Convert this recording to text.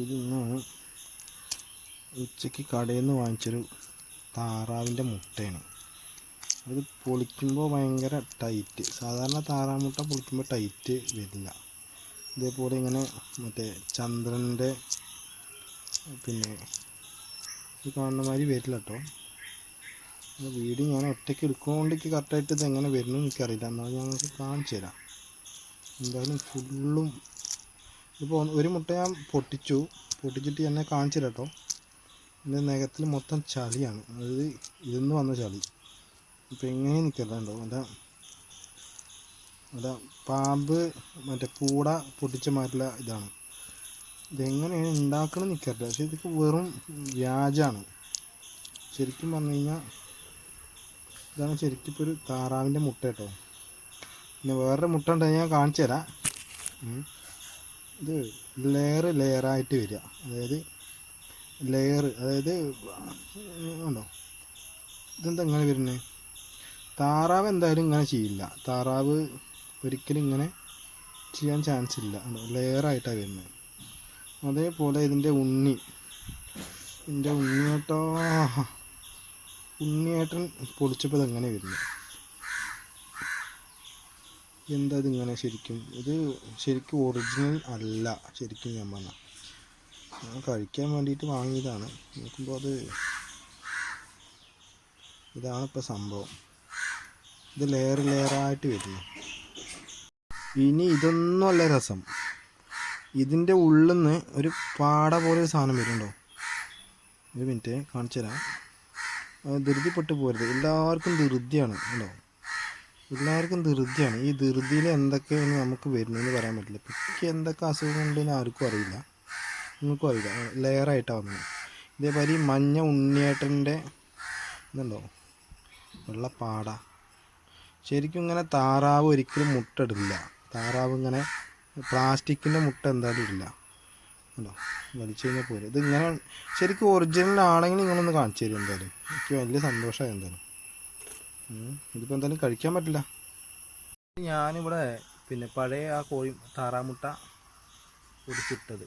ഇന്ന് ഉച്ചയ്ക്ക് കടയിൽ നിന്ന് വാങ്ങിച്ചൊരു താറാവിൻ്റെ മുട്ടയാണ്. അത് പൊളിക്കുമ്പോൾ ഭയങ്കര ടൈറ്റ്. സാധാരണ താറാവ് മുട്ട പൊളിക്കുമ്പോൾ ടൈറ്റ് വരില്ല. ഇതേപോലെ ഇങ്ങനെ മറ്റേ ചന്ദ്രൻ്റെ ഇത് കാണുന്ന മാതിരി വരില്ല കേട്ടോ. വീഡിയോ ഞാൻ ഒറ്റയ്ക്ക് എടുക്കുന്നതുകൊണ്ട് എനിക്ക് കറക്റ്റായിട്ട് ഇത് എങ്ങനെ വരുന്നു എനിക്കറിയില്ല. എന്നാൽ ഞങ്ങൾക്ക് കാണിച്ചു തരാം. എന്തായാലും ഫുള്ളും ഇപ്പോൾ ഒരു മുട്ട ഞാൻ പൊട്ടിച്ചിട്ട് എന്നെ കാണിച്ചു തരാം കേട്ടോ. എൻ്റെ നഖത്തിൽ മൊത്തം ചളിയാണ്. അതായത് ഇതിന്ന് വന്ന ചളി. ഇപ്പോൾ എങ്ങനെ നിൽക്കലുണ്ടോ. അതാ പാമ്പ് മറ്റേ പൂട പൊട്ടിച്ച മാറ്റുള്ള ഇതാണ്. ഇതെങ്ങനെയാണ് ഉണ്ടാക്കണം നിൽക്കരുത്. പക്ഷേ ഇതൊക്കെ വെറും വ്യാജമാണ്. ശരിക്കും പറഞ്ഞു കഴിഞ്ഞാൽ ഇതാണ് ശരിക്കും ഇപ്പോൾ ഒരു താറാവിൻ്റെ മുട്ട കേട്ടോ. പിന്നെ വേറൊരു മുട്ട ഉണ്ടെങ്കിൽ ഞാൻ കാണിച്ചു തരാം. ഇത് ലെയറായിട്ട് വരിക. അതായത് ഉണ്ടോ, ഇതെന്താ ഇങ്ങനെ വരുന്നത്? താറാവ് എന്തായാലും ഇങ്ങനെ ചെയ്യില്ല. താറാവ് ഒരിക്കലും ഇങ്ങനെ ചെയ്യാൻ ചാൻസ് ഇല്ല. ലെയറായിട്ടാണ് വരുന്നത്. അതേപോലെ ഇതിൻ്റെ ഉണ്ണിയേട്ടൻ പൊളിച്ചപ്പോൾ ഇതെങ്ങനെ വരുന്നത്? എന്താ ഇതിങ്ങനെ? ഇത് ശരിക്കും ഒറിജിനൽ അല്ല. ശരിക്കും ഞാൻ കഴിക്കാൻ വേണ്ടിയിട്ട് വാങ്ങിയതാണ്. നോക്കുമ്പോൾ ഇതാണ് ഇപ്പോൾ സംഭവം. ഇത് ലെയറായിട്ട് വരുന്നു. ഇനി ഇതൊന്നുമല്ല രസം. ഇതിൻ്റെ ഉള്ളിൽ നിന്ന് ഒരു പാട പോലെ ഒരു സാധനം വരുന്നുണ്ടോ? ഒരു മിനിറ്റ് കാണിച്ചു തരാം. ധൃതിപ്പെട്ട് പോരുത്. എല്ലാവർക്കും ധൃതിയാണ് കേട്ടോ. എല്ലാവർക്കും ധൃതിയാണ്. ഈ ധൃതിയിൽ എന്തൊക്കെയാണ് നമുക്ക് വരുന്നതെന്ന് പറയാൻ പറ്റില്ല. എനിക്ക് എന്തൊക്കെ അസുഖങ്ങളുണ്ടെന്ന് ആർക്കും അറിയില്ല, നിങ്ങൾക്കും അറിയില്ല. ലെയറായിട്ടാണ് വന്നത്. ഇതേപോലെ ഈ മഞ്ഞ ഉണ്ണിയേട്ടൻ്റെ ഇതുണ്ടോ, വെള്ളപ്പാട. ശരിക്കും ഇങ്ങനെ താറാവ് ഒരിക്കലും മുട്ട ഇടില്ല. താറാവ് ഇങ്ങനെ പ്ലാസ്റ്റിക്കിൻ്റെ മുട്ട എന്തായാലും ഇല്ല കേട്ടോ. വലിച്ചു കഴിഞ്ഞാൽ പോരും. ഇതിങ്ങനെ ശരിക്കും ഒറിജിനൽ ആണെങ്കിൽ നിങ്ങളൊന്ന് കാണിച്ചു തരും. എന്തായാലും എനിക്ക് വലിയ സന്തോഷമായി. ഇതിപ്പോൾ എന്തായാലും കഴിക്കാൻ പറ്റില്ല. ഞാനിവിടെ പഴയ ആ താറാമുട്ട പൊടിച്ചിട്ടത്